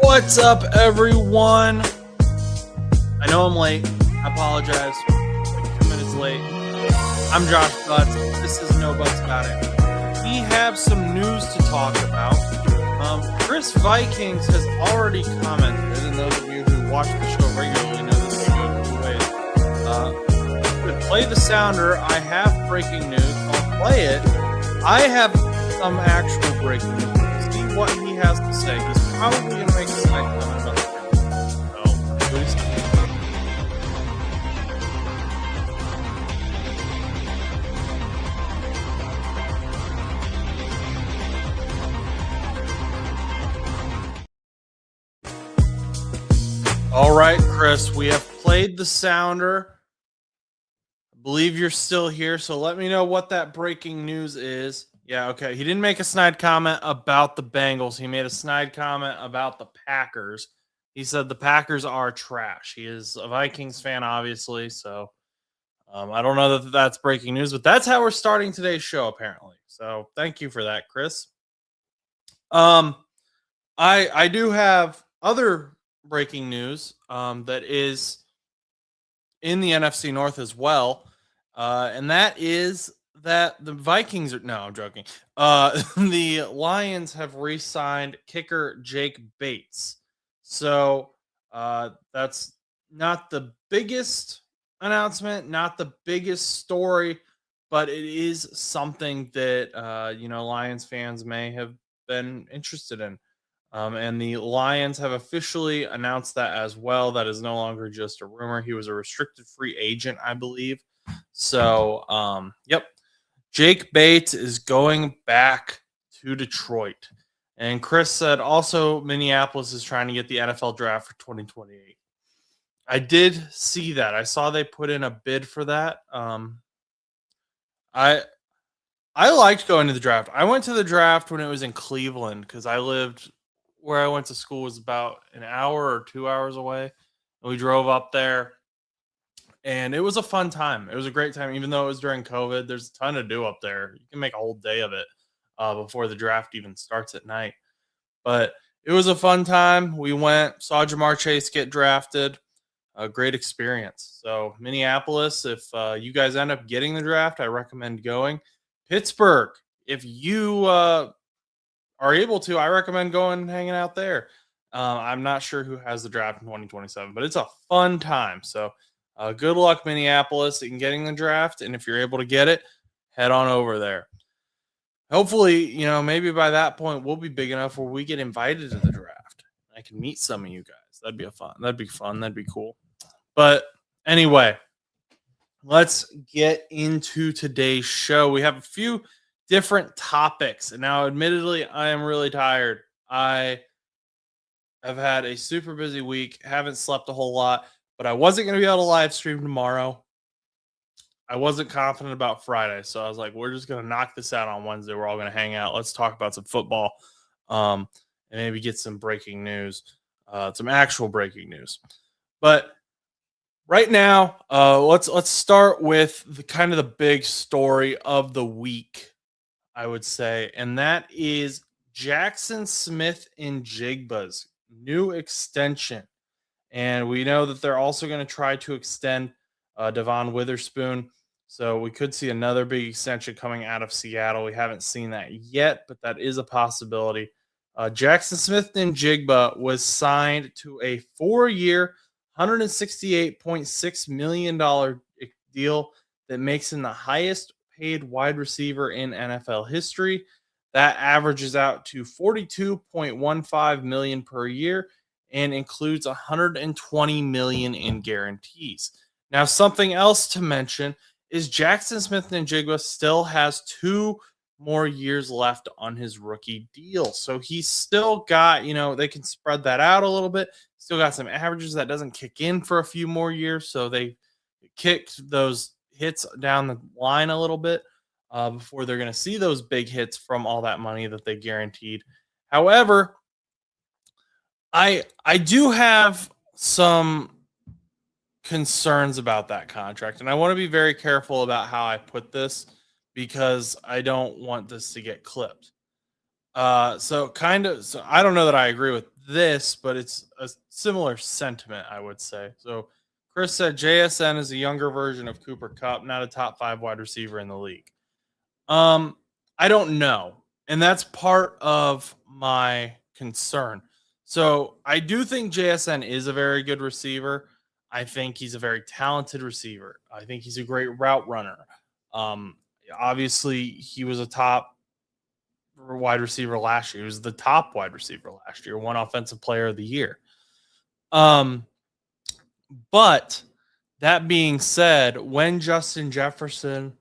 What's up, everyone? I know I'm late. I apologize. Like 2 minutes late. I'm Josh Butts. This is No Butts About It. We have some news to talk about. Chris Vikings has already commented, and those of you who watch the show regularly know this can go two ways. To play the sounder, I have breaking news. I'll play it. I have some actual breaking news. See what he has to say. He's probably going to make a slight comment about the Bengals. So, please. All right, Chris, we have played the sounder. I believe you're still here, so let me know what that breaking news is. Yeah, okay. He didn't make a snide comment about the Bengals. He made a snide comment about the Packers. He said the Packers are trash. He is a Vikings fan, obviously, so I don't know that that's breaking news, but that's how we're starting today's show, apparently. So thank you for that, Chris. I do have other breaking news that is in the NFC North as well, and that is that the Vikings are no, I'm joking. The Lions have re-signed kicker Jake Bates, so that's not the biggest announcement, not the biggest story, but it is something that Lions fans may have been interested in. And the Lions have officially announced that as well. That is no longer just a rumor. He was a restricted free agent, I believe. So, yep. Jake Bates is going back to Detroit. And Chris said also Minneapolis is trying to get the NFL draft for 2028. I did see that. I saw they put in a bid for that. I liked going to the draft. I went to the draft when it was in Cleveland because I lived where I went to school was about an hour or 2 hours away. And we drove up there, and it was a fun time. It was a great time, even though it was during COVID. There's a ton to do up there. You can make a whole day of it before the draft even starts at night. But it was a fun time. We went, saw Jamar Chase get drafted. A great experience. So Minneapolis, if you guys end up getting the draft, I recommend going. Pittsburgh, if you are able to, I recommend going and hanging out there. I'm not sure who has the draft in 2027, but it's a fun time. So good luck, Minneapolis, in getting the draft. And if you're able to get it, head on over there. Hopefully, maybe by that point, we'll be big enough where we get invited to the draft. I can meet some of you guys. That'd be fun. That'd be cool. But anyway, let's get into today's show. We have a few different topics. And now, admittedly, I am really tired. I have had a super busy week, haven't slept a whole lot, but I wasn't going to be able to live stream tomorrow. I wasn't confident about Friday, so I was like, we're just going to knock this out on Wednesday. We're all going to hang out. Let's talk about some football and maybe get some breaking news, some actual breaking news. But right now, let's start with the big story of the week, I would say, and that is Jaxon Smith-Njigba's new extension. And we know that they're also going to try to extend Devon Witherspoon. So we could see another big extension coming out of Seattle. We haven't seen that yet, but that is a possibility. Jaxon Smith-Njigba was signed to a 4-year, $168.6 million deal that makes him the highest paid wide receiver in NFL history. That averages out to $42.15 million per year and includes $120 million in guarantees. Now, something else to mention is Jaxon Smith-Njigba still has 2 more years left on his rookie deal. So he's still got, they can spread that out a little bit. Still got some averages that doesn't kick in for a few more years. So they kicked those hits down the line a little bit before they're going to see those big hits from all that money that they guaranteed. However, I do have some concerns about that contract, and I want to be very careful about how I put this because I don't want this to get clipped. So I don't know that I agree with this, but it's a similar sentiment, I would say. So Chris said JSN is a younger version of Cooper Kupp, not a top 5 wide receiver in the league. Um, I don't know. And that's part of my concern. So I do think JSN is a very good receiver. I think he's a very talented receiver. I think he's a great route runner. Um, Obviously, he was a top wide receiver last year. He was the top wide receiver last year, one offensive player of the year. Um, but that being said, when Justin Jefferson,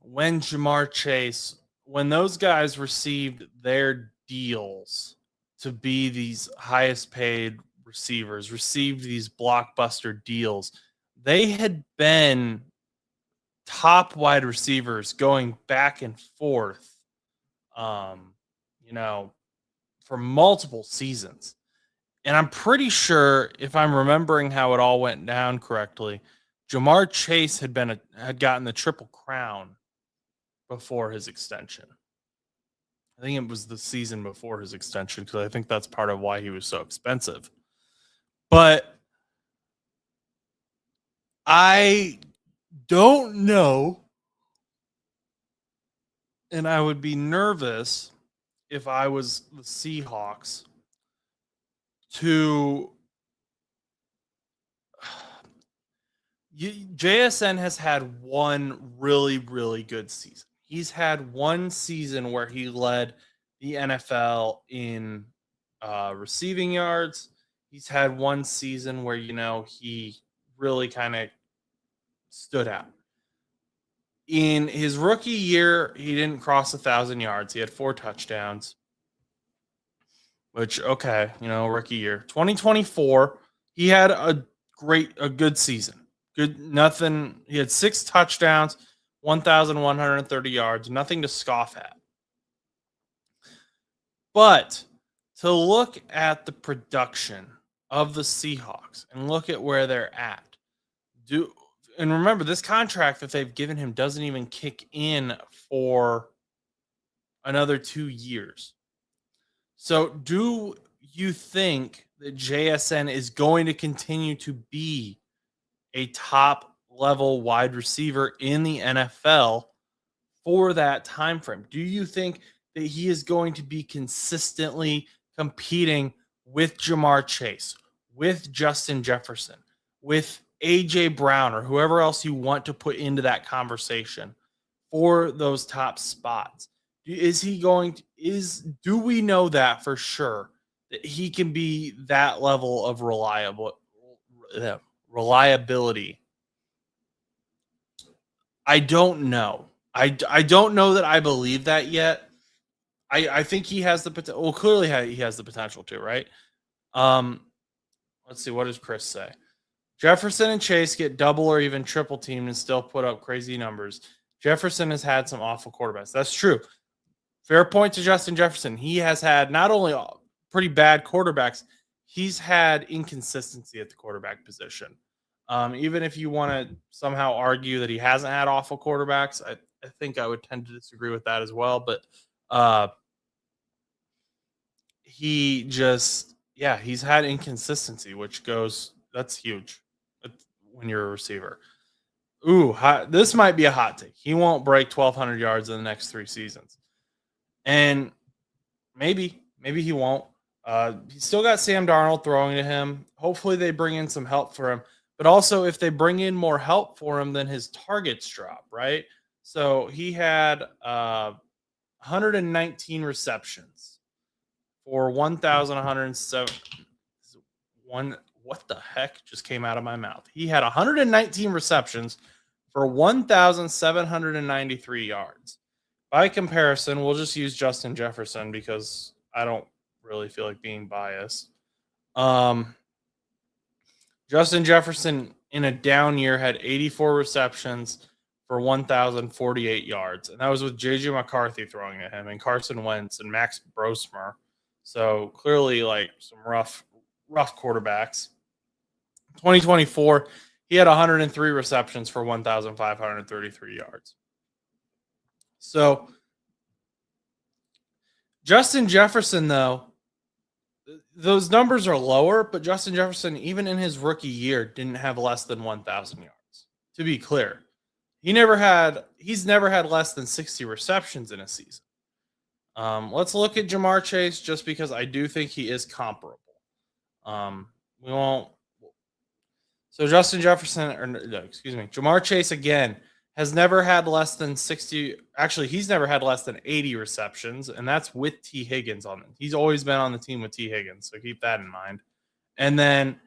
when Jamar Chase, when those guys received their deals to be these highest paid receivers, received these blockbuster deals, they had been top wide receivers going back and forth, um, you know, for multiple seasons. And I'm pretty sure, if I'm remembering how it all went down correctly, Jamar Chase had gotten the Triple Crown before his extension. I think it was the season before his extension, because I think that's part of why he was so expensive. But I don't know, and I would be nervous if I was the Seahawks to JSN has had one really, really good season. He's had one season where he led the NFL in receiving yards. He's had one season where, he really kind of stood out. In his rookie year, he didn't cross 1,000 yards. He had 4 touchdowns, which, okay, rookie year. 2024, he had a good season. Good, nothing. He had 6 touchdowns, 1,130 yards, nothing to scoff at. But to look at the production of the Seahawks and look at where they're at, and remember, this contract that they've given him doesn't even kick in for another 2 years. So do you think that JSN is going to continue to be a top level wide receiver in the NFL for that time frame? Do you think that he is going to be consistently competing with Jamar Chase, with Justin Jefferson, with AJ Brown, or whoever else you want to put into that conversation for those top spots? Do we know that for sure, that he can be that level of reliability? I don't know. I don't know that I believe that yet. I think he has the potential. Well, clearly he has the potential to, right? Let's see. What does Chris say? Jefferson and Chase get double or even triple teamed and still put up crazy numbers. Jefferson has had some awful quarterbacks. That's true. Fair point to Justin Jefferson. He has had not only pretty bad quarterbacks, he's had inconsistency at the quarterback position. Even if you want to somehow argue that he hasn't had awful quarterbacks, I think I would tend to disagree with that as well. But he's had inconsistency, that's huge when you're a receiver. Ooh, this might be a hot take. He won't break 1,200 yards in the next 3 seasons. And maybe he won't. He's still got Sam Darnold throwing to him. Hopefully they bring in some help for him. But also, if they bring in more help for him, then his targets drop, right? So he had 119 receptions for 1,107. What the heck just came out of my mouth? He had 119 receptions for 1,793 yards. By comparison, we'll just use Justin Jefferson because I don't really feel like being biased. Justin Jefferson in a down year had 84 receptions for 1,048 yards. And that was with J.J. McCarthy throwing at him and Carson Wentz and Max Brosmer. So clearly like some rough quarterbacks. 2024, he had 103 receptions for 1,533 yards. So Justin Jefferson, though, those numbers are lower, but Justin Jefferson, even in his rookie year, didn't have less than 1,000 yards. To be clear, he's never had less than 60 receptions in a season. Let's look at Jamar Chase just because I do think he is comparable. We won't. So Justin Jefferson, or no, excuse me, Jamar Chase again has never had less than 60. Actually, he's never had less than 80 receptions, and that's with T. Higgins on it. He's always been on the team with T. Higgins, so keep that in mind. And then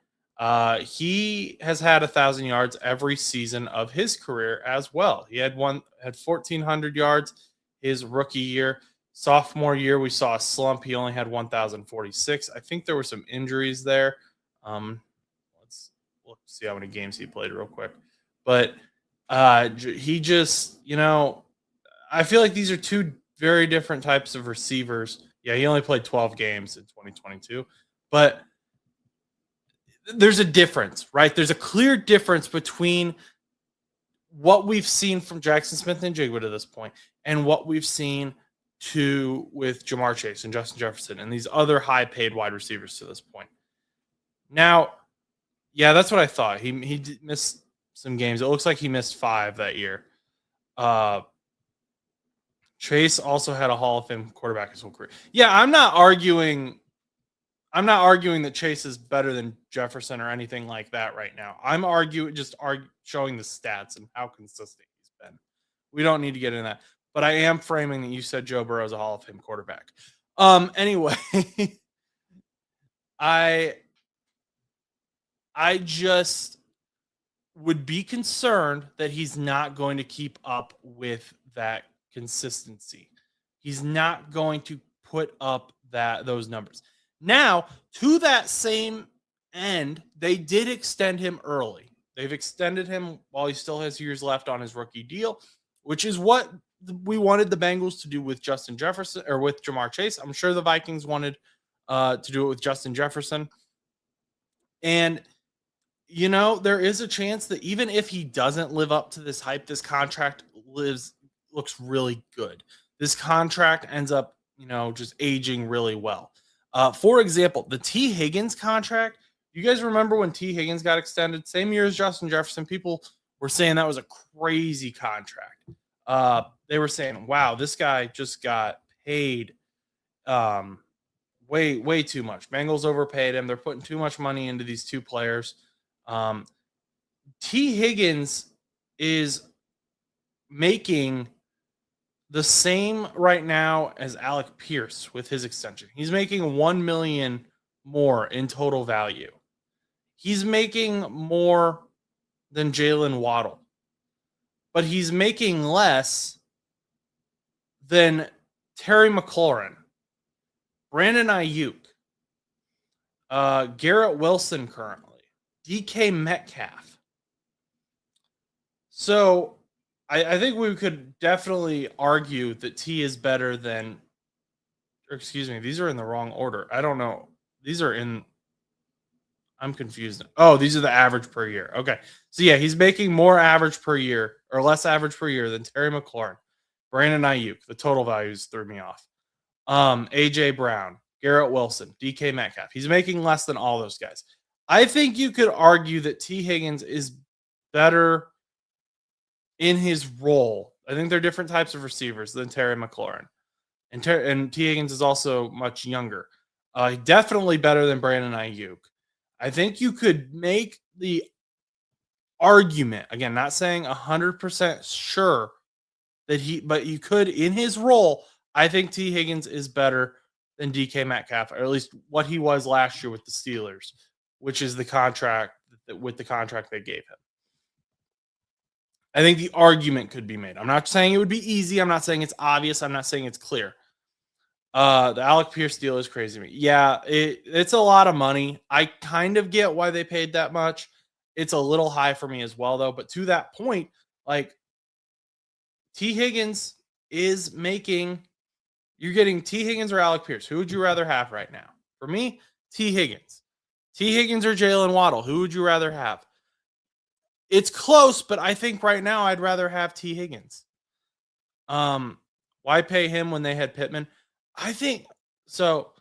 he has had 1,000 yards every season of his career as well. He had 1,400 yards his rookie year. Sophomore year, we saw a slump. He only had 1,046. I think there were some injuries there. Let's see how many games he played real quick. But he just, I feel like these are two very different types of receivers. Yeah, he only played 12 games in 2022, but there's a difference, right? There's a clear difference between what we've seen from Jaxon Smith-Njigba to this point and what we've seen with Jamar Chase and Justin Jefferson and these other high-paid wide receivers to this point. Now, yeah, that's what I thought. He did miss some games. It looks like he missed 5 that year. Chase also had a Hall of Fame quarterback his whole career. Yeah, I'm not arguing that Chase is better than Jefferson or anything like that right now. I'm showing the stats and how consistent he's been. We don't need to get into that. But I am framing that you said Joe Burrow is a Hall of Fame quarterback. Anyway, I just would be concerned that he's not going to keep up with that consistency. He's not going to put up those numbers. Now, to that same end, they did extend him early. They've extended him while he still has years left on his rookie deal, which is what we wanted the Bengals to do with Justin Jefferson or with Jamar Chase. I'm sure the Vikings wanted to do it with Justin Jefferson. And, there is a chance that even if he doesn't live up to this hype, this contract looks really good. This contract ends up, just aging really well. For example, the T. Higgins contract, you guys remember when T. Higgins got extended? Same year as Justin Jefferson, people were saying that was a crazy contract. They were saying, wow, this guy just got paid way too much. Bengals overpaid him. They're putting too much money into these two players. T. Higgins is making the same right now as Alec Pierce with his extension. He's making $1 million more in total value. He's making more than Jalen Waddle, but he's making less than Terry McLaurin, Brandon Ayuk, Garrett Wilson currently, DK Metcalf. So I think we could definitely argue that T is better than, or excuse me, these are in the wrong order. I don't know. I'm confused. Oh, these are the average per year. Okay. So yeah, he's making more average per year or less average per year than Terry McLaurin, Brandon Ayuk. The total values threw me off. AJ Brown, Garrett Wilson, DK Metcalf. He's making less than all those guys. I think you could argue that T. Higgins is better in his role. I think they're different types of receivers than Terry McLaurin. And T. Higgins is also much younger. Definitely better than Brandon Ayuk. I think you could make the argument, again, not saying 100% sure but you could, in his role, I think T. Higgins is better than DK Metcalf, or at least what he was last year with the Steelers, which is the contract they gave him. I think the argument could be made. I'm not saying it would be easy. I'm not saying it's obvious. I'm not saying it's clear. The Alec Pierce deal is crazy to me. Yeah, it's a lot of money. I kind of get why they paid that much. It's a little high for me as well, though. But to that point, like, T. Higgins is making, you're getting T. Higgins or Alec Pierce. Who would you rather have right now? For me, T. Higgins. T. Higgins or Jalen Waddle. Who would you rather have? It's close, but I think right now I'd rather have T. Higgins. Why pay him when they had Pittman? I think so.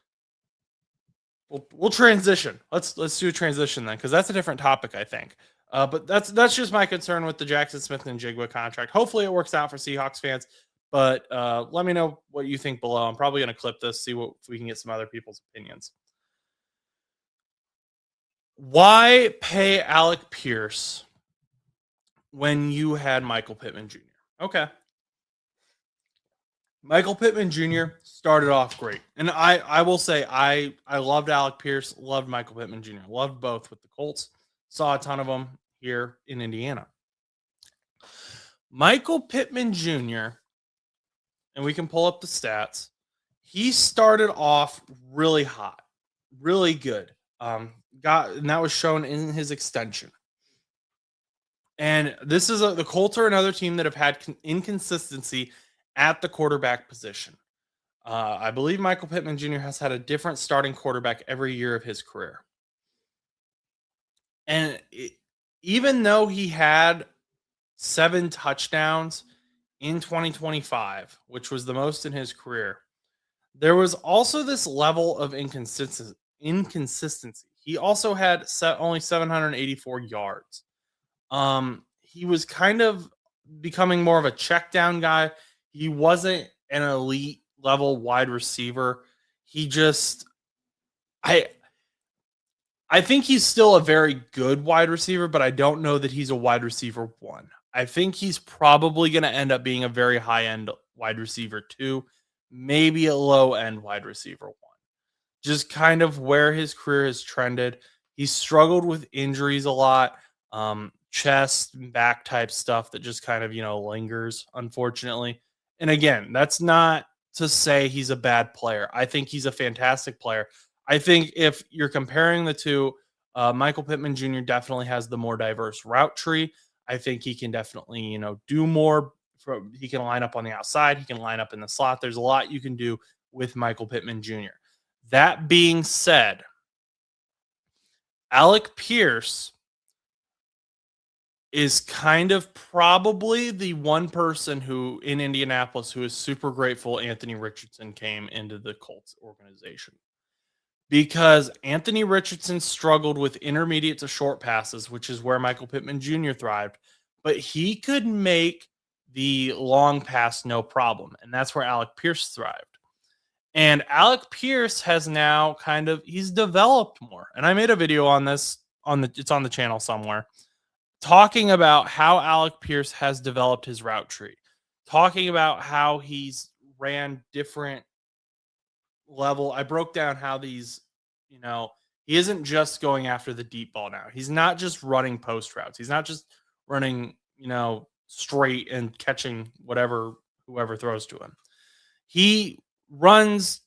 We'll transition. Let's do a transition then, because that's a different topic, I think. But that's just my concern with the Jaxon Smith-Njigba contract. Hopefully, it works out for Seahawks fans. But let me know what you think below. I'm probably going to clip this, see what if we can get some other people's opinions. Why pay Alec Pierce when you had Michael Pittman Jr.? Okay. Michael Pittman Jr. started off great. And I will say I loved Alec Pierce, loved Michael Pittman Jr., loved both with the Colts. Saw a ton of them here in Indiana. Michael Pittman Jr., and we can pull up the stats. He started off really hot, really good. And that was shown in his extension. And this is the Colts are another team that have had inconsistency at the quarterback position. I believe Michael Pittman Jr. has had a different starting quarterback every year of his career. And even though he had 7 touchdowns in 2025, which was the most in his career, there was also this level of inconsistency. He also had only 784 yards. He was kind of becoming more of a check down guy. He wasn't an elite level wide receiver. He just, I think he's still a very good wide receiver, but I don't know that he's a wide receiver 1. I think he's probably going to end up being a very high end wide receiver 2, maybe a low end wide receiver 1. Just kind of where his career has trended. He struggled with injuries a lot, chest and back type stuff that just kind of, lingers, unfortunately. And again, that's not to say he's a bad player. I think he's a fantastic player. I think if you're comparing the two, Michael Pittman Jr. definitely has the more diverse route tree. I think he can definitely, do more. He can line up on the outside. He can line up in the slot. There's a lot you can do with Michael Pittman Jr. That being said, Alec Pierce is kind of probably the one person who in Indianapolis who is super grateful Anthony Richardson came into the Colts organization, because Anthony Richardson struggled with intermediate to short passes, which is where Michael Pittman Jr. thrived, but he could make the long pass no problem. And that's where Alec Pierce thrived. And Alec Pierce has now he's developed more. And I made a video on this it's on the channel somewhere, talking about how Alec Pierce has developed his route tree, talking about how he's ran different level. I broke down how these, he isn't just going after the deep ball now. He's not just running post routes. He's not just running, straight and catching whoever throws to him. He runs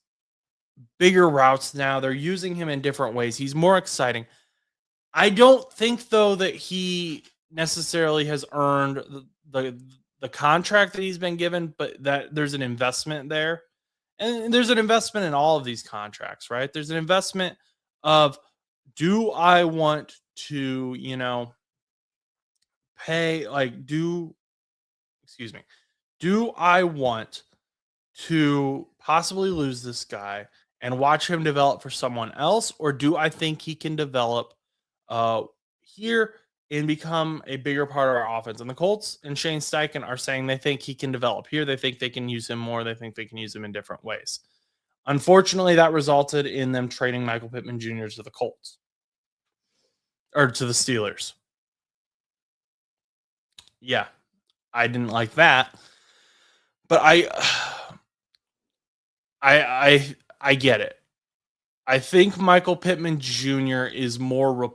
bigger routes now. They're using him in different ways. He's more exciting. I don't think, though, that he necessarily has earned the contract that he's been given, but that there's an investment there. And there's an investment in all of these contracts, right? There's an investment of, do I want to, do I want to possibly lose this guy and watch him develop for someone else? Or do I think he can develop here and become a bigger part of our offense? And the Colts and Shane Steichen are saying they think he can develop here. They think they can use him more. They think they can use him in different ways. Unfortunately, that resulted in them trading Michael Pittman Jr. to the Colts, or to the Steelers. Yeah, I didn't like that, but I get it. I think Michael Pittman Jr. is more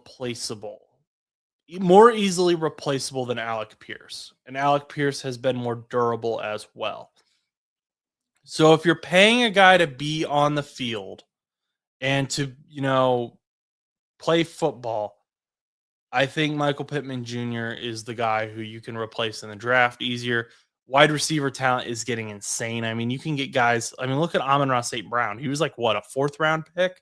easily replaceable than Alec Pierce. And Alec Pierce has been more durable as well. So if you're paying a guy to be on the field and to, play football, I think Michael Pittman Jr. is the guy who you can replace in the draft easier. Wide receiver talent is getting insane. I mean, you can get guys. I mean, look at Amon-Ra St. Brown. He was like, what, a 4th round pick?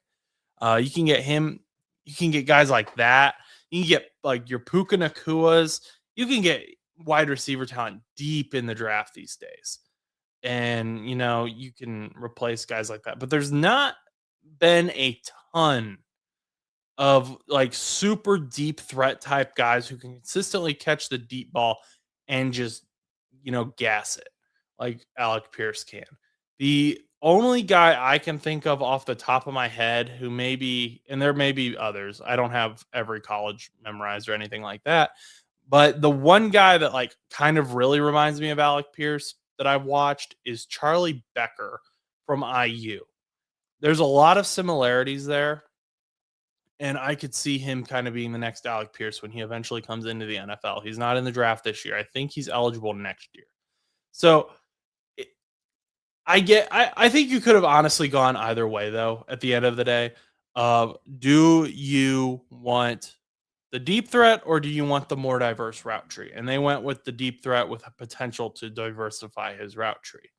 You can get him. You can get guys like that. You can get like your Puka Nakuas. You can get wide receiver talent deep in the draft these days. and you can replace guys like that. But there's not been a ton of like super deep threat type guys who can consistently catch the deep ball and just gas it like Alec Pierce can. The only guy I can think of off the top of my head who maybe, and there may be others, I don't have every college memorized or anything like that, but the one guy that like kind of really reminds me of Alec Pierce that I've watched is Charlie Becker from IU. There's a lot of similarities there, and I could see him kind of being the next Alec Pierce when he eventually comes into the NFL. He's not in the draft this year. I think he's eligible next year. So it- I think you could have honestly gone either way though. At the end of the day, do you want the deep threat or do you want the more diverse route tree? And they went with the deep threat with a potential to diversify his route tree.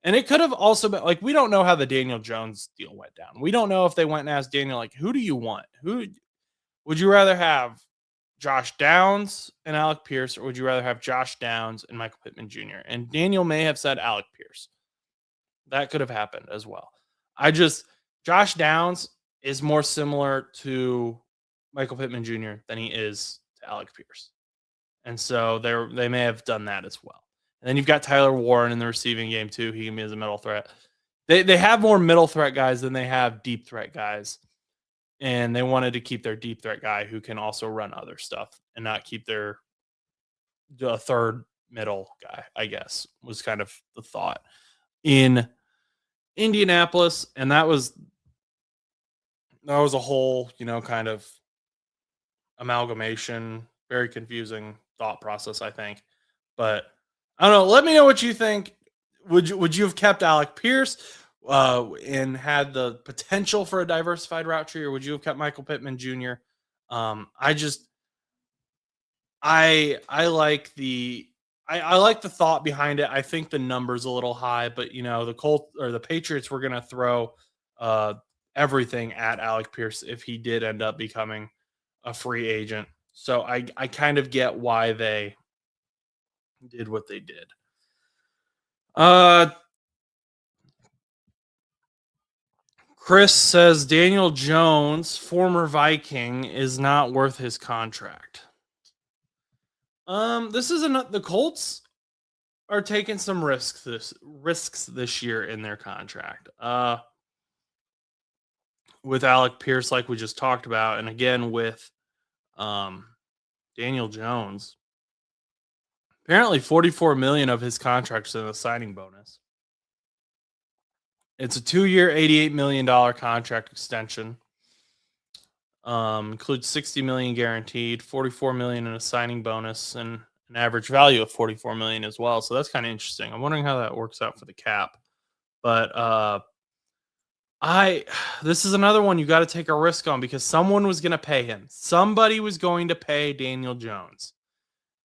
And it could have also been like, we don't know how the Daniel Jones deal went down. We don't know if they went and asked Daniel, like, who do you want? Who would you rather have, Josh Downs and Alec Pierce, or would you rather have Josh Downs and Michael Pittman Jr.? And Daniel may have said Alec Pierce. That could have happened as well. Josh Downs is more similar to Michael Pittman Jr. than he is to Alec Pierce. And so they may have done that as well. And then you've got Tyler Warren in the receiving game too. He can be as a middle threat. They have more middle threat guys than they have deep threat guys. And they wanted to keep their deep threat guy who can also run other stuff and not keep their third middle guy, I guess, was kind of the thought in Indianapolis. And that was a whole, kind of amalgamation, very confusing thought process, I think. But I don't know. Let me know what you think. Would you have kept Alec Pierce and had the potential for a diversified route tree, or would you have kept Michael Pittman Jr.? I like I like the thought behind it. I think the number's a little high, but the Colts or the Patriots were going to throw everything at Alec Pierce if he did end up becoming a free agent. So I kind of get why they did what they did. Chris says Daniel Jones, former Viking, is not worth his contract. The Colts are taking some risks this year in their contract. With Alec Pierce, like we just talked about, and again with Daniel Jones. Apparently, $44 million of his contract is in a signing bonus. It's a 2-year, $88 million contract extension. Includes $60 million guaranteed, $44 million in a signing bonus, and an average value of $44 million as well. So that's kind of interesting. I'm wondering how that works out for the cap. But this is another one you got to take a risk on because someone was going to pay him. Somebody was going to pay Daniel Jones.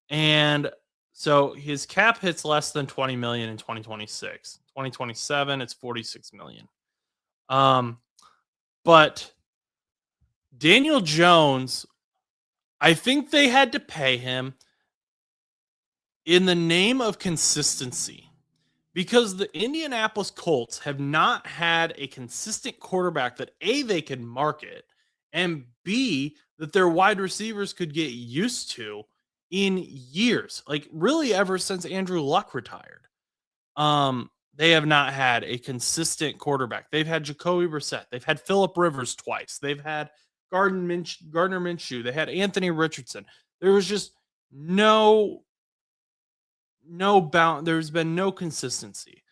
And so his cap hits less than 20 million in 2026. 2027, it's 46 million. But Daniel Jones, I think they had to pay him in the name of consistency because the Indianapolis Colts have not had a consistent quarterback that A, they could market, and B, that their wide receivers could get used to in years, like really ever since Andrew Luck retired. They have not had a consistent quarterback. They've had Jacoby Brissett. They've had Phillip Rivers twice. They've had Gardner Minshew. They had Anthony Richardson. There was just no bound. There's been no consistency.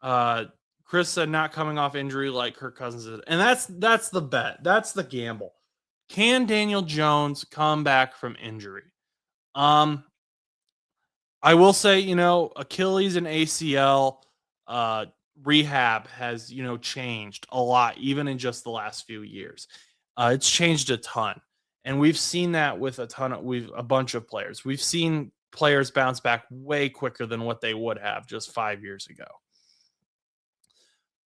Chris said not coming off injury like Kirk Cousins did. And that's the bet. That's the gamble. Can Daniel Jones come back from injury? I will say, Achilles and ACL rehab has, changed a lot, even in just the last few years. It's changed a ton. And we've seen that with a bunch of players. We've seen players bounce back way quicker than what they would have just 5 years ago.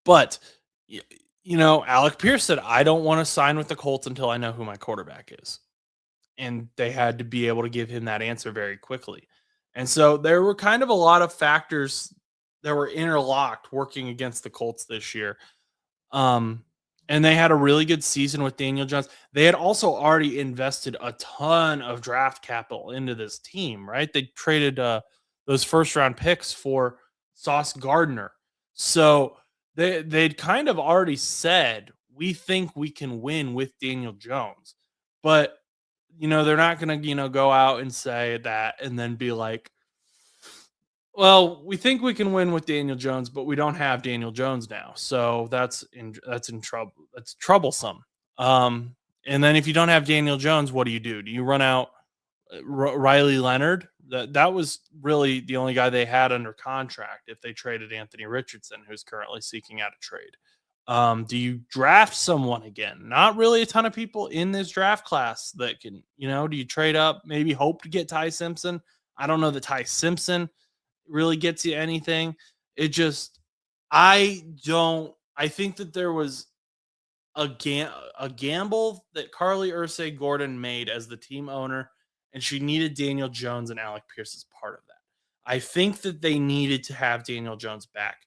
But, Alec Pierce said, I don't want to sign with the Colts until I know who my quarterback is. And they had to be able to give him that answer very quickly. And so there were kind of a lot of factors that were interlocked working against the Colts this year. Um, and they had a really good season with Daniel Jones. They had also already invested a ton of draft capital into this team, right? They traded those first round picks for Sauce Gardner. So they'd kind of already said, we think we can win with Daniel Jones. But they're not going to, go out and say that and then be like, well, we think we can win with Daniel Jones, but we don't have Daniel Jones now, so that's in trouble. That's troublesome. And then if you don't have Daniel Jones, what do you do? Do you run out Riley Leonard? That was really the only guy they had under contract if they traded Anthony Richardson, who's currently seeking out a trade. Do you draft someone again? Not really a ton of people in this draft class that can, do you trade up, maybe hope to get Ty Simpson? I don't know that Ty Simpson really gets you anything. It just, I think that there was a gamble that Carly Ursay Gordon made as the team owner, and she needed Daniel Jones and Alec Pierce as part of that. I think that they needed to have Daniel Jones back.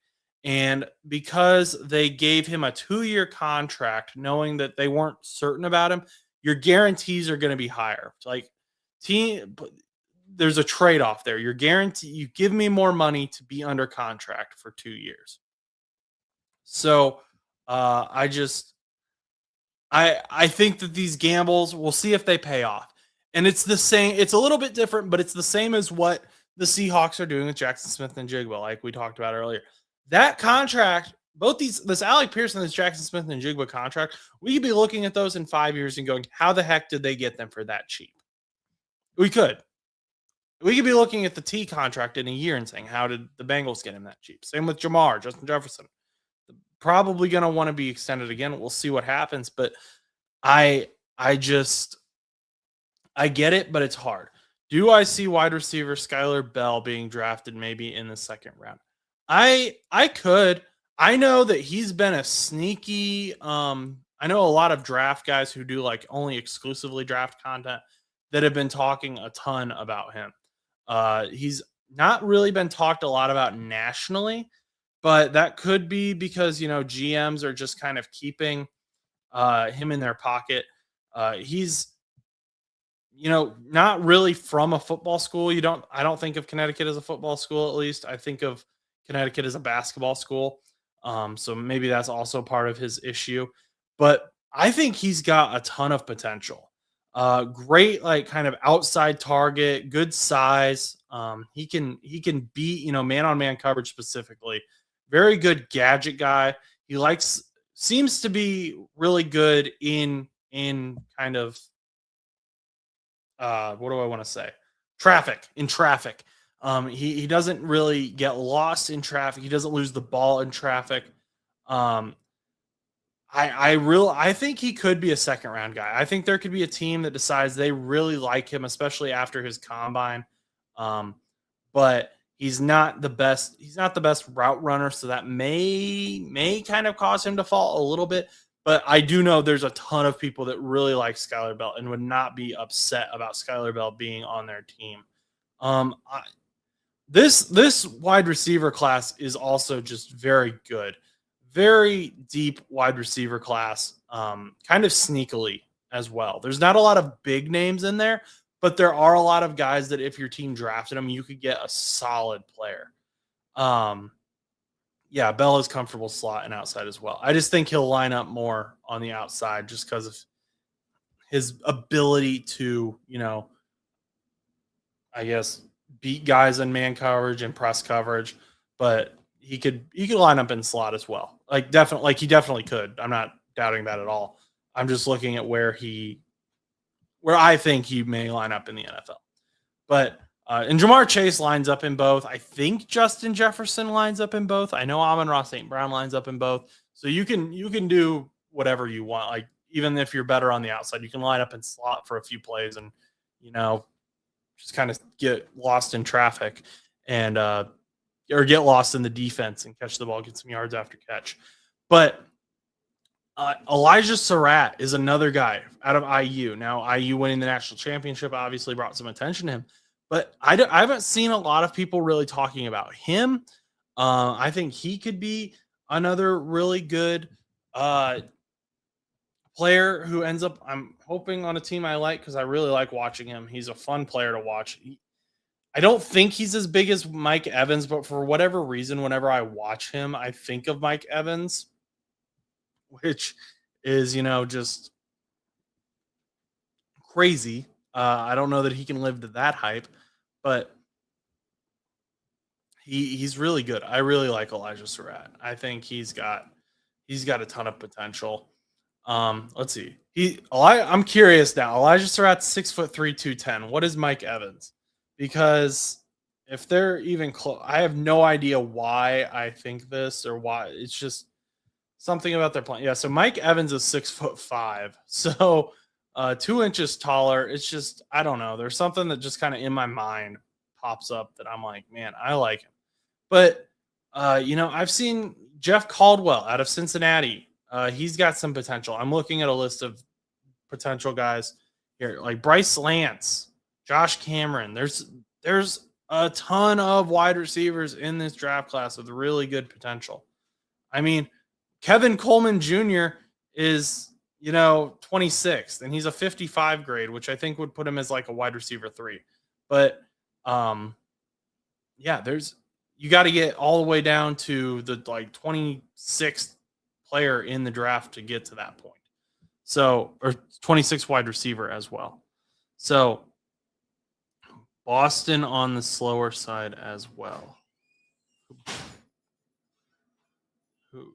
And because they gave him a 2-year contract, knowing that they weren't certain about him, your guarantees are going to be higher. Like there's a trade-off there. You're guaranteed, you give me more money to be under contract for 2 years. So I think that these gambles, we'll see if they pay off. And it's the same, it's a little bit different, but it's the same as what the Seahawks are doing with Jaxon Smith-Njigba, like we talked about earlier. That contract, both this Alec Pierce and this Jaxon Smith-Njigba contract, we could be looking at those in 5 years and going, how the heck did they get them for that cheap? We could be looking at the T contract in a year and saying, how did the Bengals get him that cheap? Same with Justin Jefferson. Probably going to want to be extended again. We'll see what happens, but I get it, but it's hard. Do I see wide receiver Skylar Bell being drafted maybe in the second round? I could. I know that he's been a sneaky. I know a lot of draft guys who do like only exclusively draft content that have been talking a ton about him. He's not really been talked a lot about nationally, but that could be because, GMs are just kind of keeping him in their pocket. He's, not really from a football school. I don't think of Connecticut as a football school, at least. I think of Connecticut as a basketball school. So maybe that's also part of his issue. But I think he's got a ton of potential. Great, like kind of outside target, good size. He can beat, man-on-man coverage specifically. Very good gadget guy. He seems to be really good in kind of what do I want to say? Traffic. He doesn't really get lost in traffic. He doesn't lose the ball in traffic. I think he could be a second round guy. I think there could be a team that decides they really like him, especially after his combine. But he's not the best. He's not the best route runner, so that may kind of cause him to fall a little bit. But I do know there's a ton of people that really like Skylar Bell and would not be upset about Skylar Bell being on their team. This wide receiver class is also just very good. Very deep wide receiver class, kind of sneakily as well. There's not a lot of big names in there, but there are a lot of guys that if your team drafted them, you could get a solid player. Yeah, Bell is comfortable slot and outside as well. I just think he'll line up more on the outside just because of his ability to, I guess, beat guys in man coverage and press coverage, but he could line up in slot as well. He definitely could. I'm not doubting that at all. I'm just looking at where I think he may line up in the NFL. But and Jamar Chase lines up in both. I think Justin Jefferson lines up in both. I know Amon-Ra St. Brown lines up in both. So you can do whatever you want. Like even if you're better on the outside, you can line up in slot for a few plays and just kind of get lost in traffic and or get lost in the defense and catch the ball, get some yards after catch. But Elijah Surratt is another guy out of IU. Now, IU winning the national championship obviously brought some attention to him, but I haven't seen a lot of people really talking about him. I think he could be another really good uh, player who ends up. I'm hoping on a team I like because I really like watching him. He's a fun player to watch. I don't think he's as big as Mike Evans, but for whatever reason, whenever I watch him, I think of Mike Evans, which is just crazy. I don't know that he can live to that hype, but he's really good. I really like Elijah Surratt. I think he's got a ton of potential. Let's see. I'm curious now. Elijah Surratt's 6'3", 210. What is Mike Evans? Because if they're even close, I have no idea why I think this or why. It's just something about their plan. Yeah, so Mike Evans is 6'5", so 2 inches taller. It's just I don't know. There's something that just kind of in my mind pops up that I'm like, man, I like him. But I've seen Jeff Caldwell out of Cincinnati. He's got some potential. I'm looking at a list of potential guys here, like Bryce Lance, Josh Cameron. There's a ton of wide receivers in this draft class with really good potential. I mean, Kevin Coleman Jr. is 26th, and he's a 55 grade, which I think would put him as like a wide receiver 3. But yeah, you got to get all the way down to the like 26th player in the draft to get to that point. So, or 26th wide receiver as well. So Boston on the slower side as well.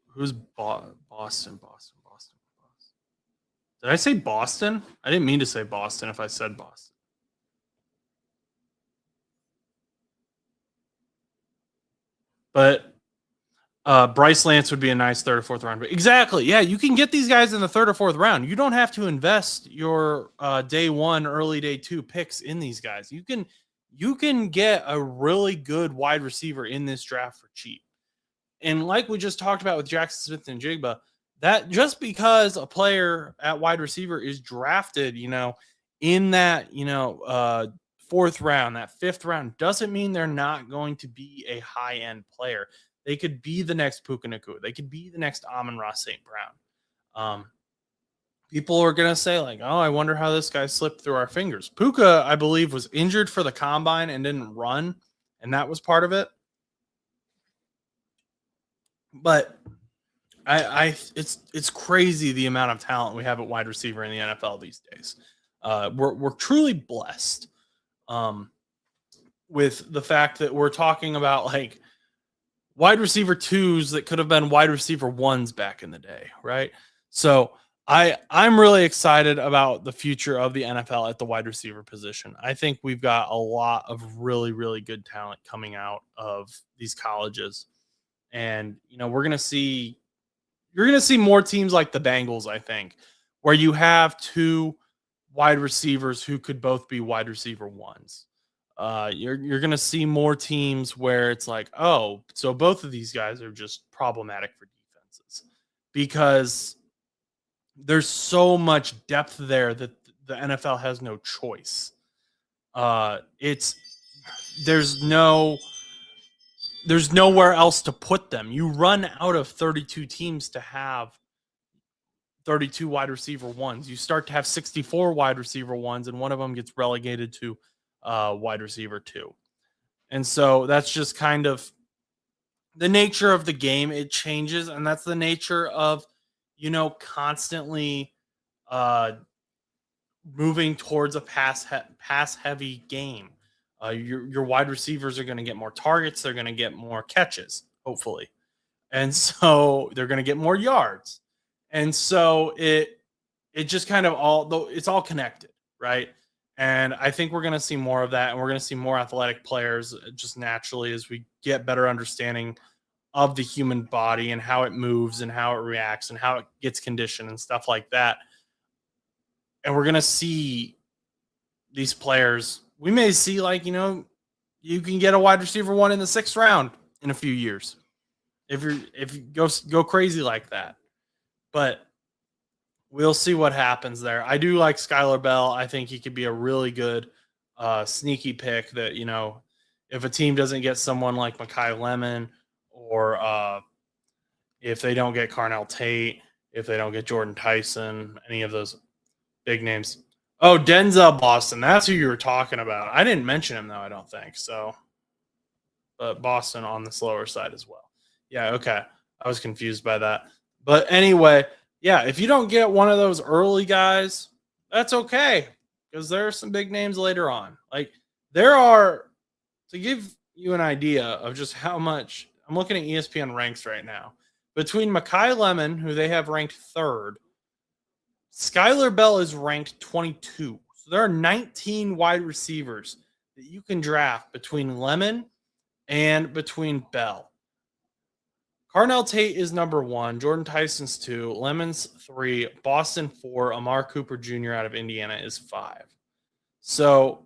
Who's Boston? Did I say Boston? I didn't mean to say Boston if I said Boston. But Bryce Lance would be a nice third or fourth round. But exactly. Yeah, you can get these guys in the third or fourth round. You don't have to invest your day one, early day two picks in these guys. You can get a really good wide receiver in this draft for cheap. And like we just talked about with Jaxon Smith-Njigba, that just because a player at wide receiver is drafted, in that, fourth round, that fifth round, doesn't mean they're not going to be a high end player. They could be the next Puka Nacua. They could be the next Amon-Ra St. Brown. People are going to say, like, oh, I wonder how this guy slipped through our fingers. Puka, I believe, was injured for the combine and didn't run, and that was part of it. But it's crazy the amount of talent we have at wide receiver in the NFL these days. We're truly blessed with the fact that we're talking about like wide receiver 2s that could have been wide receiver 1s back in the day, right? So I'm really excited about the future of the NFL at the wide receiver position. I think we've got a lot of really, really good talent coming out of these colleges. And you're going to see more teams like the Bengals, I think, where you have 2 wide receivers who could both be wide receiver 1s. You're going to see more teams where it's like, oh, so both of these guys are just problematic for defenses because there's so much depth there that the NFL has no choice. There's nowhere else to put them. You run out of 32 teams to have 32 wide receiver 1s. You start to have 64 wide receiver 1s, and one of them gets relegated to wide receiver 2. And so that's just kind of the nature of the game. It changes, and that's the nature of, constantly moving towards a pass heavy game. Your wide receivers are going to get more targets. They're going to get more catches, hopefully. And so they're going to get more yards. And so it just kind of it's all connected, right? And I think we're going to see more of that. And we're going to see more athletic players just naturally as we get better understanding of the human body and how it moves and how it reacts and how it gets conditioned and stuff like that. And we're going to see these players. We may see you can get a wide receiver 1 in the 6th round in a few years if you go crazy like that. But we'll see what happens there. I do like Skylar Bell. I think he could be a really good sneaky pick that, if a team doesn't get someone like Mekhi Lemon or if they don't get Carnell Tate, if they don't get Jordan Tyson, any of those big names. Oh, Denzel Boston. That's who you were talking about. I didn't mention him, though, I don't think. So, but Boston on the slower side as well. Yeah, okay. I was confused by that. But anyway, yeah, if you don't get one of those early guys, that's okay because there are some big names later on. Like, there are, to give you an idea of just how much, I'm looking at ESPN ranks right now. Between Mekhi Lemon, who they have ranked third, Skylar Bell is ranked 22. So there are 19 wide receivers that you can draft between Lemon and between Bell. Carnell Tate is number 1. Jordan Tyson's 2. Lemon's 3. Boston 4. Amar Cooper Jr. out of Indiana is 5. So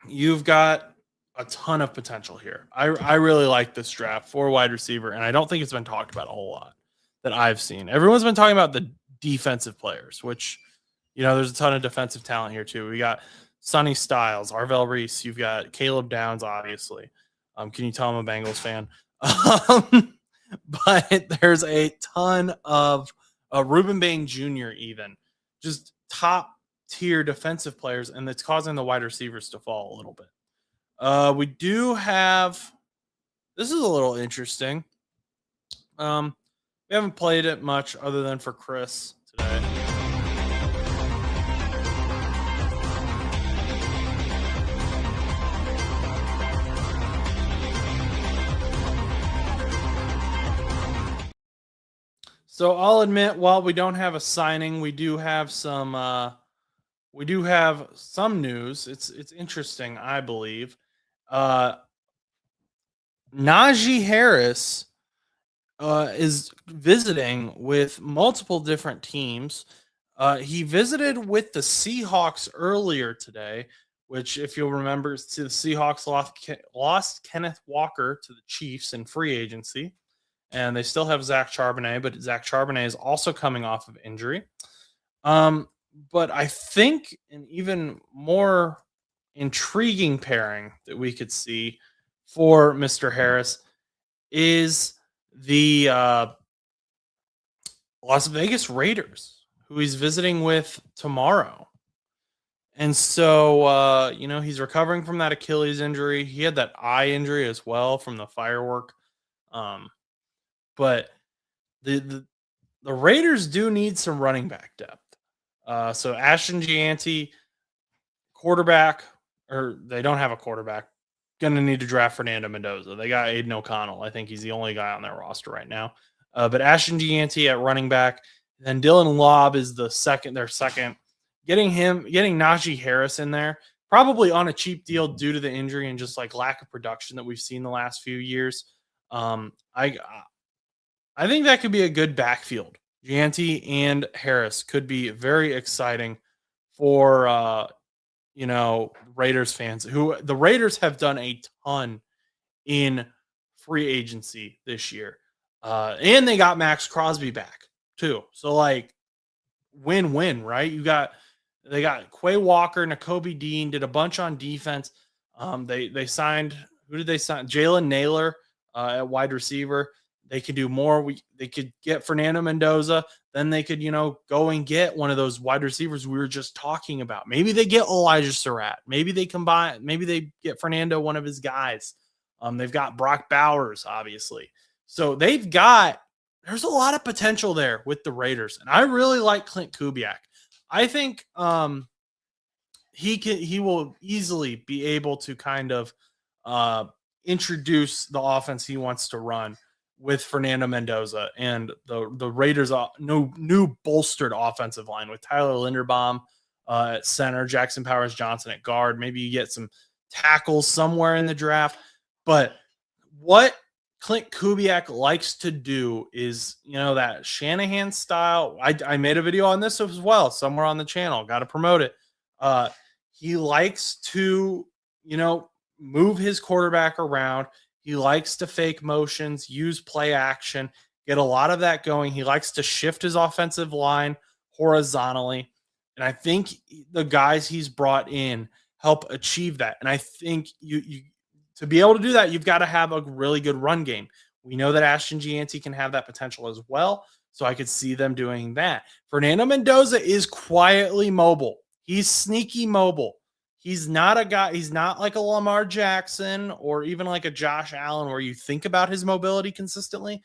you've got a ton of potential here. I really like this draft for wide receiver, and I don't think it's been talked about a whole lot that I've seen. Everyone's been talking about the defensive players, which, there's a ton of defensive talent here too. We got Sonny Styles, Arvell Reese. You've got Caleb Downs, obviously. Can you tell I'm a Bengals fan? But there's a ton of Reuben Bain Jr. even, just top tier defensive players, and it's causing the wide receivers to fall a little bit. We do have, this is a little interesting. We haven't played it much other than for Chris today. So I'll admit, while we don't have a signing, we do have some news. It's interesting, I believe. Najee Harris is visiting with multiple different teams. He visited with the Seahawks earlier today, which, if you'll remember, the Seahawks lost Kenneth Walker to the Chiefs in free agency. And they still have Zach Charbonnet, but Zach Charbonnet is also coming off of injury. But I think an even more intriguing pairing that we could see for Mr. Harris is the Las Vegas Raiders, who he's visiting with tomorrow. And so, he's recovering from that Achilles injury. He had that eye injury as well from the firework. But the Raiders do need some running back depth. So Ashton Gianti, quarterback, or they don't have a quarterback. Going to need to draft Fernando Mendoza. They got Aiden O'Connell. I think he's the only guy on their roster right now. But Ashton Gianti at running back. Then Dylan Lobb is their second. Getting Najee Harris in there, probably on a cheap deal due to the injury and just like lack of production that we've seen the last few years. I think that could be a good backfield. Gianti and Harris could be very exciting for Raiders fans, who the Raiders have done a ton in free agency this year. And they got Max Crosby back too. So like win-win, right? They got Quay Walker, Nakobe Dean, did a bunch on defense. They signed, who did they sign? Jalen Naylor at wide receiver. They could do more. They could get Fernando Mendoza. Then they could, go and get one of those wide receivers we were just talking about. Maybe they get Elijah Surratt. Maybe they combine. Maybe they get Fernando, one of his guys. They've got Brock Bowers, obviously. So there's a lot of potential there with the Raiders. And I really like Clint Kubiak. I think he will easily be able to kind of introduce the offense he wants to run with Fernando Mendoza and the Raiders' new bolstered offensive line with Tyler Linderbaum at center, Jackson Powers-Johnson at guard. Maybe you get some tackles somewhere in the draft. But what Clint Kubiak likes to do is, that Shanahan style. I made a video on this as well, somewhere on the channel. Got to promote it. He likes to, move his quarterback around. He likes to fake motions, use play action, get a lot of that going. He likes to shift his offensive line horizontally. And I think the guys he's brought in help achieve that. And I think you to be able to do that, you've got to have a really good run game. We know that Ashton Gianti can have that potential as well. So I could see them doing that. Fernando Mendoza is quietly mobile. He's sneaky mobile. He's not a guy, he's not like a Lamar Jackson or even like a Josh Allen where you think about his mobility consistently,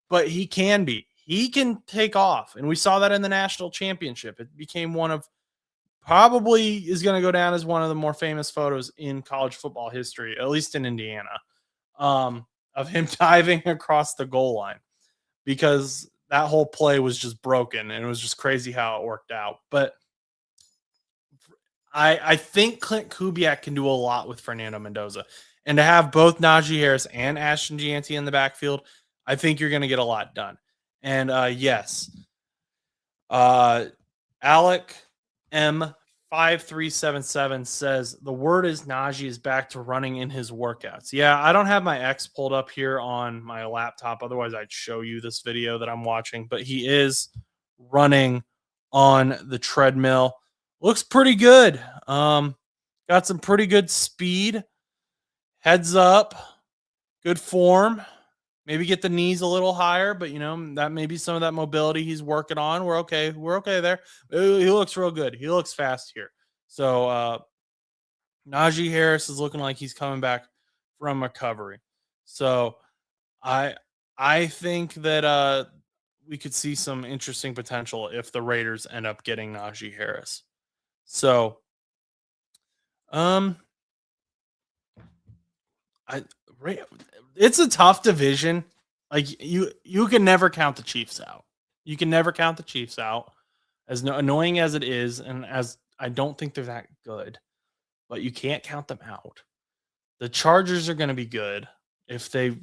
but he can be. He can take off. And we saw that in the national championship. It became one of probably is going to go down as one of the more famous photos in college football history, at least in Indiana, of him diving across the goal line because that whole play was just broken and it was just crazy how it worked out. But I think Clint Kubiak can do a lot with Fernando Mendoza. And to have both Najee Harris and Ashton Gianti in the backfield, I think you're going to get a lot done. And yes, Alec M5377 says the word is Najee is back to running in his workouts. Yeah, I don't have my X pulled up here on my laptop. Otherwise, I'd show you this video that I'm watching. But he is running on the treadmill. Looks pretty good. Got some pretty good speed. Heads up. Good form. Maybe get the knees a little higher, but that may be some of that mobility he's working on. We're okay. We're okay there. He looks real good. He looks fast here. So Najee Harris is looking like he's coming back from recovery. So I think that we could see some interesting potential if the Raiders end up getting Najee Harris. So it's a tough division. Like you can never count the Chiefs out. You can never count the Chiefs out, as annoying as it is, and as I don't think they're that good, but you can't count them out. The Chargers are going to be good if the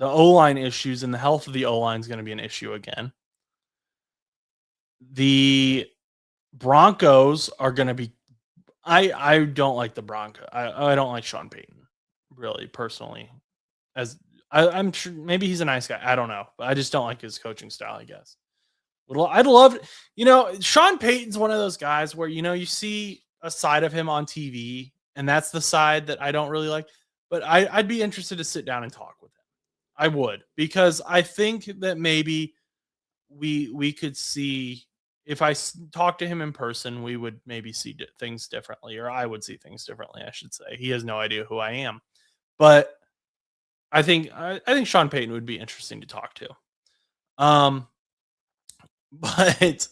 O-line issues and the health of the O-line is going to be an issue again. The Broncos are going to be. I don't like the Broncos. I don't like Sean Payton, really, personally. As I'm sure maybe he's a nice guy. I don't know. But I just don't like his coaching style, I guess. I'd love, Sean Payton's one of those guys where, you see a side of him on TV and that's the side that I don't really like, but I'd be interested to sit down and talk with him. I would, because I think that maybe we could see, if I talk to him in person, we would maybe see things differently, or I would see things differently, I should say. He has no idea who I am, but I think Sean Payton would be interesting to talk to. But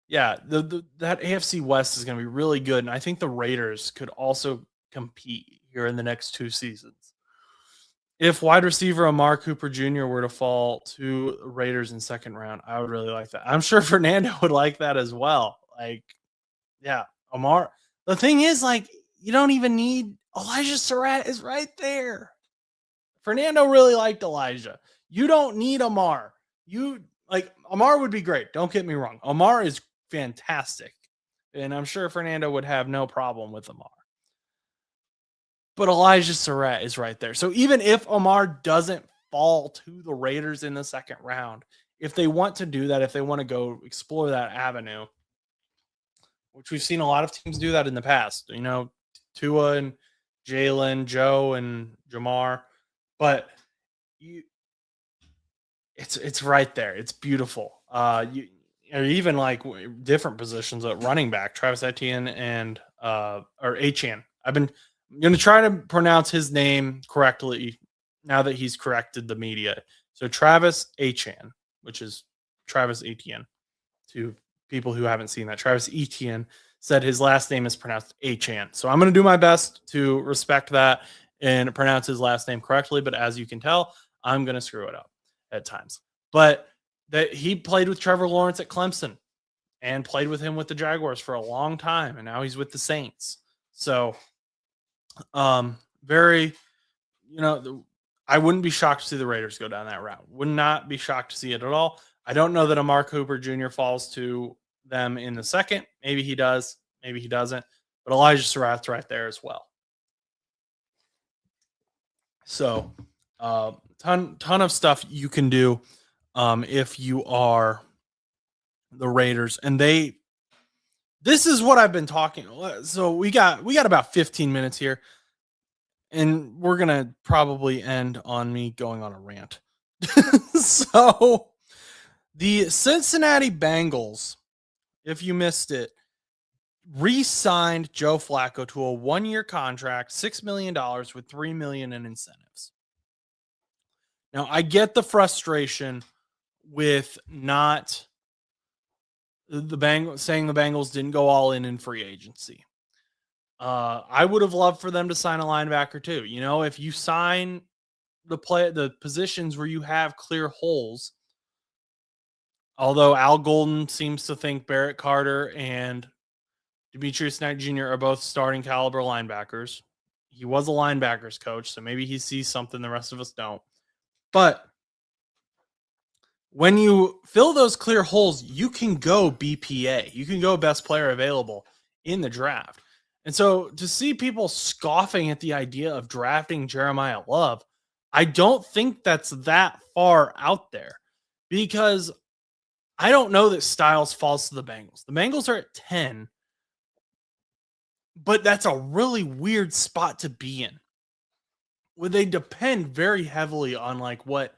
yeah, that AFC West is going to be really good, and I think the Raiders could also compete here in the next 2 seasons. If wide receiver Amari Cooper Jr. were to fall to Raiders in second round, I would really like that. I'm sure Fernando would like that as well. Like, yeah, Amar. The thing is, like, you don't even need Elijah Surratt is right there. Fernando really liked Elijah. You don't need Amar. Amar would be great. Don't get me wrong. Amar is fantastic. And I'm sure Fernando would have no problem with Amar. But Elijah Surratt is right there. So even if Amar doesn't fall to the Raiders in the second round, if they want to do that, if they want to go explore that avenue, which we've seen a lot of teams do that in the past, Tua and Jalen, Joe and Jamar, but it's right there. It's beautiful. Or even like different positions at running back, Travis Etienne and or Achane. I'm going to try to pronounce his name correctly now that he's corrected the media. So Travis Achane, which is Travis Etienne. To people who haven't seen that, Travis Etienne said his last name is pronounced Achane. So I'm going to do my best to respect that and pronounce his last name correctly. But as you can tell, I'm going to screw it up at times. But that he played with Trevor Lawrence at Clemson and played with him with the Jaguars for a long time. And now he's with the Saints. So very, I wouldn't be shocked to see the Raiders go down that route. Would not be shocked to see it at all. I don't know that Amari Cooper Jr. falls to them in the second. Maybe he does. Maybe he doesn't. But Elijah Surratt's right there as well. So ton of stuff you can do if you are the Raiders. And this is what I've been talking. So we got about 15 minutes here. And we're going to probably end on me going on a rant. So the Cincinnati Bengals, if you missed it, re-signed Joe Flacco to a 1-year contract, $6 million with $3 million in incentives. Now, I get the frustration with not the Bengals saying the Bengals didn't go all in free agency. I would have loved for them to sign a linebacker too. You know, if you sign the positions where you have clear holes, although Al Golden seems to think Barrett Carter and Demetrius Knight Jr. are both starting caliber linebackers. He was a linebackers coach, so maybe he sees something the rest of us don't. But when you fill those clear holes, you can go BPA. You can go best player available in the draft. And so to see people scoffing at the idea of drafting Jeremiah Love, I don't think that's that far out there, because I don't know that Styles falls to the Bengals. The Bengals are at 10, but that's a really weird spot to be in, where they depend very heavily on like what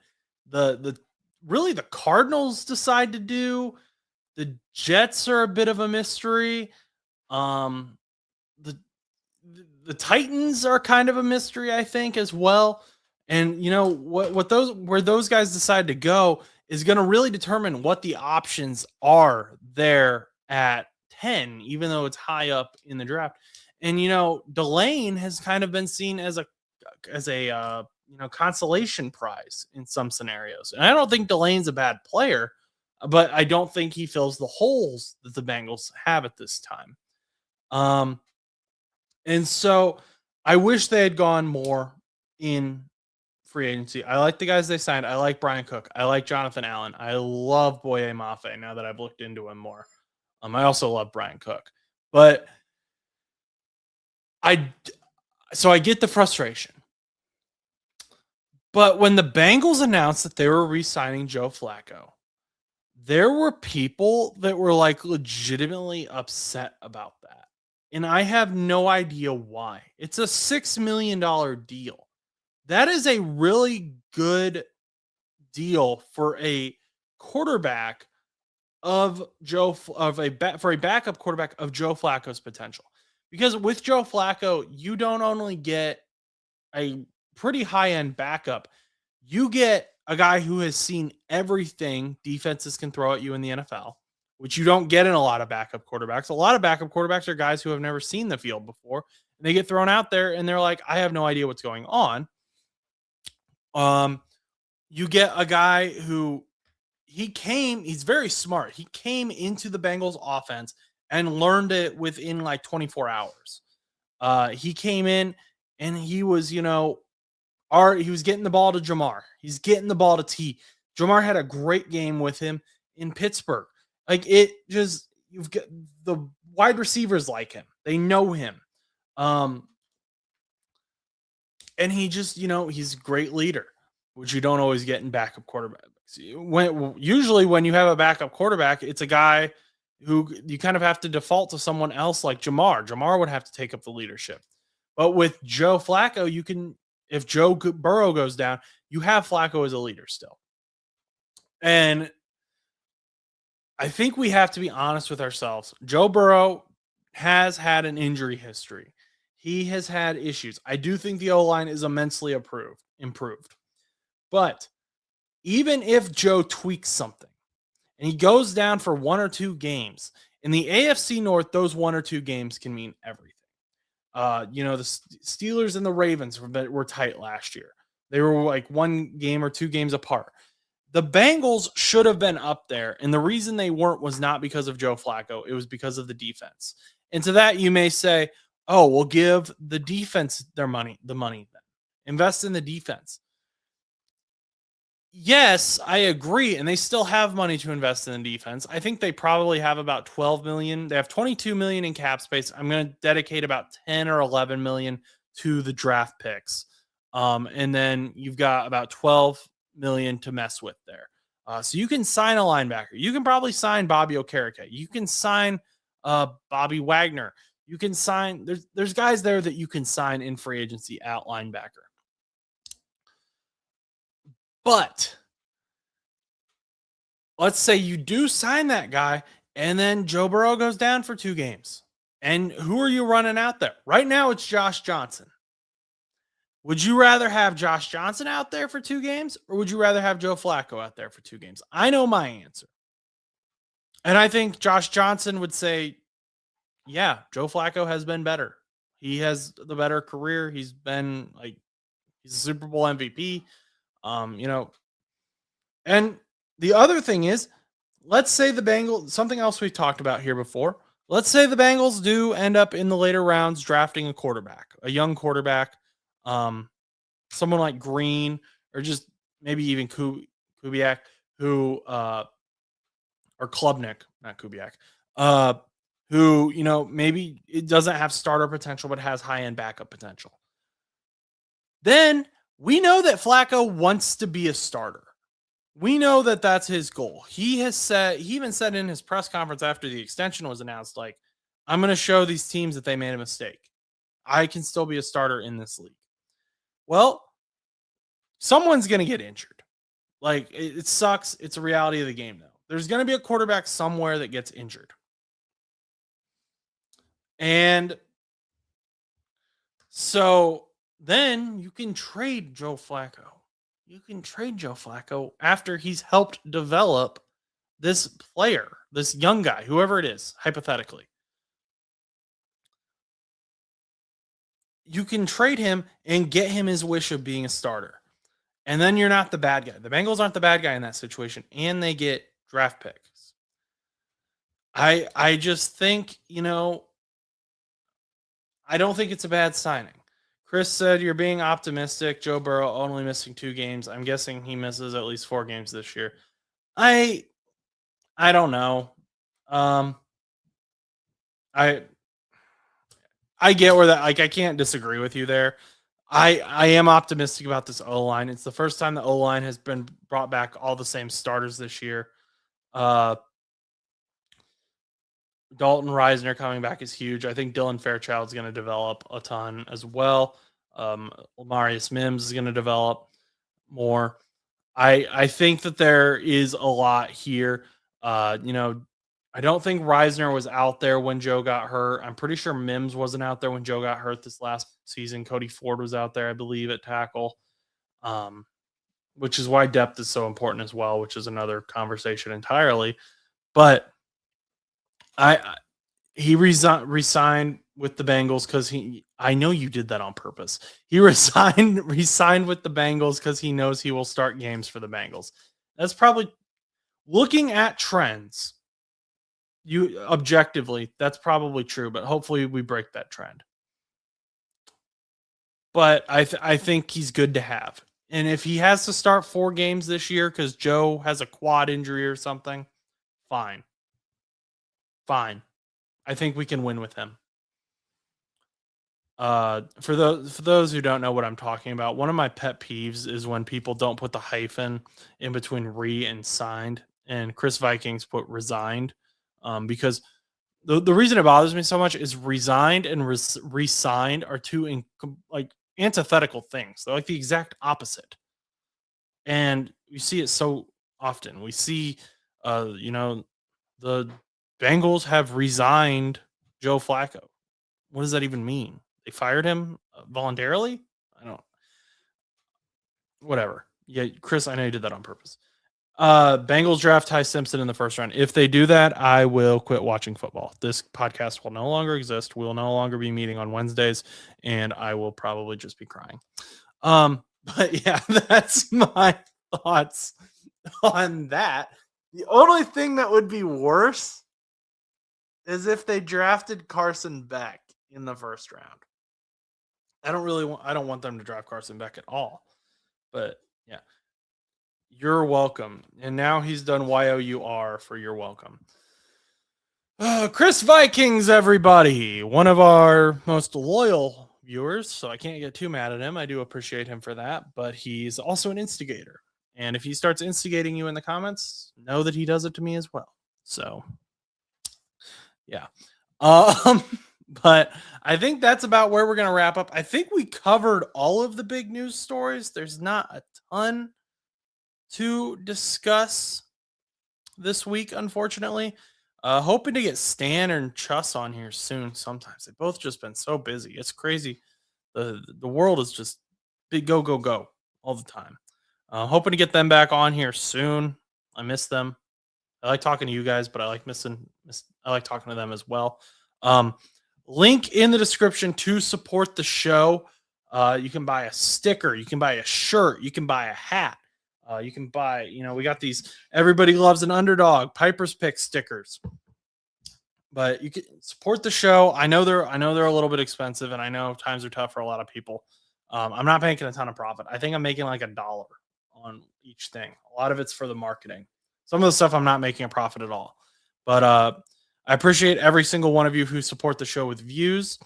the really the Cardinals decide to do. The Jets are a bit of a mystery. Um, the the Titans are kind of a mystery, I think, as well. And you know what those where those guys decide to go is going to really determine what the options are there at 10, even though it's high up in the draft. And you know, Delane has kind of been seen as a consolation prize in some scenarios. And I don't think Delane's a bad player, but I don't think he fills the holes that the Bengals have at this time. And so I wish they had gone more in free agency. I like the guys they signed. I like Brian Cook. I like Jonathan Allen. I love Boye Mafe now that I've looked into him more. I also love Brian Cook. But I get the frustration. But when the Bengals announced that they were re-signing Joe Flacco, there were people that were like legitimately upset about that. And I have no idea why. It's a $6 million deal. That is a really good deal for a quarterback for a backup quarterback of Joe Flacco's potential. Because with Joe Flacco, you don't only get a pretty high-end backup, you get a guy who has seen everything defenses can throw at you in the NFL, which you don't get in a lot of backup quarterbacks. A lot of backup quarterbacks are guys who have never seen the field before, and they get thrown out there and they're like, I have no idea what's going on. You get a guy who he's very smart. He came into the Bengals offense and learned it within like 24 hours. He came in and he was, he was getting the ball to Jamar. He's getting the ball to T. Jamar had a great game with him in Pittsburgh. You've got the wide receivers like him. They know him. And he just, he's a great leader, which you don't always get in backup quarterbacks. Usually when you have a backup quarterback, it's a guy who you kind of have to default to someone else like Jamar. Jamar would have to take up the leadership. But with Joe Flacco, if Joe Burrow goes down, you have Flacco as a leader still. And I think we have to be honest with ourselves. Joe Burrow has had an injury history. He has had issues. I do think the O-line is immensely improved. But even if Joe tweaks something and he goes down for 1 or 2 games, in the AFC North, those 1 or 2 games can mean everything. The Steelers and the Ravens were tight last year. They were like 1 game or 2 games apart. The Bengals should have been up there, and the reason they weren't was not because of Joe Flacco. It was because of the defense. And to that, you may say, oh, we'll give the defense the money then. Invest in the defense. Yes, I agree, and they still have money to invest in the defense. I think they probably have about 12 million. They have 22 million in cap space. I'm going to dedicate about 10 or 11 million to the draft picks. And then you've got about 12 million to mess with there. So you can sign a linebacker. You can probably sign Bobby Okereke. You can sign Bobby Wagner. You can sign there's guys there that you can sign in free agency at linebacker. But let's say you do sign that guy and then Joe Burrow goes down for 2 games. And who are you running out there? Right now it's Josh Johnson. Would you rather have Josh Johnson out there for 2 games or would you rather have Joe Flacco out there for 2 games? I know my answer. And I think Josh Johnson would say, yeah, Joe Flacco has been better. He has the better career. He's been like, he's a Super Bowl MVP. You know, and the other thing is, let's say the Bengals, something else we've talked about here before. Let's say the Bengals do end up in the later rounds drafting a quarterback, a young quarterback, um, someone like Green or just maybe even Kubiak, who or Klubnik, not Kubiak, uh, who, you know, maybe it doesn't have starter potential, but has high end backup potential. Then we know that Flacco wants to be a starter. We know that that's his goal. He even said in his press conference after the extension was announced, like, I'm going to show these teams that they made a mistake. I can still be a starter in this league. Well, someone's going to get injured. Like, it sucks. It's a reality of the game, though. There's going to be a quarterback somewhere that gets injured. And so then you can trade Joe Flacco. You can trade Joe Flacco after he's helped develop this player, this young guy, whoever it is, hypothetically. You can trade him and get him his wish of being a starter. And then you're not the bad guy. The Bengals aren't the bad guy in that situation, and they get draft picks. I just think, you know, I don't think it's a bad signing. Chris said you're being optimistic. Joe Burrow only missing 2 games. I'm guessing he misses at least 4 games this year. I don't know. I get where that, like, I can't disagree with you there. I am optimistic about this O-line. It's the first time the O-line has been brought back all the same starters this year. Dalton Reisner coming back is huge. I think Dylan Fairchild's going to develop a ton as well. Lamarius Mims is going to develop more. I think that there is a lot here. You know, I don't think Reisner was out there when Joe got hurt. I'm pretty sure Mims wasn't out there when Joe got hurt this last season. Cody Ford was out there, I believe, at tackle, which is why depth is so important as well, which is another conversation entirely. But he resigned with the Bengals because I know you did that on purpose. He resigned with the Bengals because he knows he will start games for the Bengals. That's probably, looking at trends, you objectively, that's probably true, but hopefully we break that trend. But I think he's good to have. And if he has to start 4 games this year because Joe has a quad injury or something, fine. I think we can win with him. For those who don't know what I'm talking about, one of my pet peeves is when people don't put the hyphen in between re and signed. And Chris Vikings put resigned, because the reason it bothers me so much is resigned and re-signed are two like antithetical things. They're like the exact opposite, and you see it so often. We see, you know, the Bengals have resigned Joe Flacco. What does that even mean? They fired him voluntarily? I don't. Whatever. Yeah, Chris, I know you did that on purpose. Bengals draft Ty Simpson in the first round. If they do that, I will quit watching football. This podcast will no longer exist. We'll no longer be meeting on Wednesdays, and I will probably just be crying. But yeah, that's my thoughts on that. The only thing that would be worse is if they drafted Carson Beck in the first round. I don't want them to draft Carson Beck at all. But yeah. You're welcome. And now he's done YOUR for you're welcome. Chris Vikings, everybody. One of our most loyal viewers, so I can't get too mad at him. I do appreciate him for that, but he's also an instigator. And if he starts instigating you in the comments, know that he does it to me as well. So, yeah. But I think that's about where we're going to wrap up. I think we covered all of the big news stories. There's not a ton to discuss. this week, unfortunately. Hoping to get Stan and Chuss on here soon. Sometimes they've both just been so busy. It's crazy. The world is just big go go go all the time. Hoping to get them back on here soon. I miss them. I like talking to you guys, but I like I like talking to them as well. Um, Link in the description to support the show. You can buy a sticker, you can buy a shirt, you can buy a hat. You can buy, we got these everybody loves an underdog Piper's Pick stickers. But you can support the show. I know they're a little bit expensive, and I know times are tough for a lot of people. I'm not making a ton of profit. I think I'm making like $1 on each thing. A lot of it's for the marketing. Some of the stuff I'm not making a profit at all. But I appreciate every single one of you who support the show with views.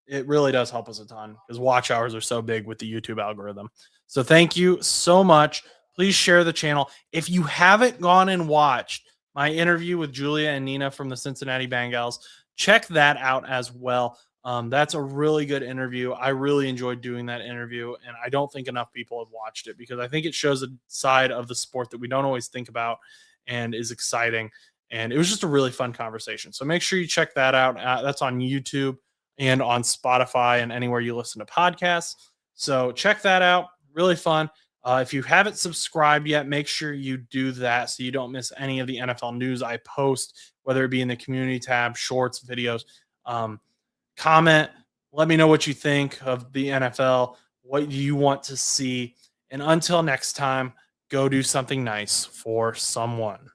It really does help us a ton because watch hours are so big with the YouTube algorithm. So thank you so much. Please share the channel. If you haven't gone and watched my interview with Julia and Nina from the Cincinnati Bengals, check that out as well. That's a really good interview. I really enjoyed doing that interview, and I don't think enough people have watched it because I think it shows a side of the sport that we don't always think about and is exciting. And it was just a really fun conversation. So make sure you check that out. That's on YouTube and on Spotify and anywhere you listen to podcasts. So check that out. Really fun. If you haven't subscribed yet, make sure you do that so you don't miss any of the NFL news I post, whether it be in the community tab, shorts, videos. Comment. Let me know what you think of the NFL. What do you want to see? And until next time, go do something nice for someone.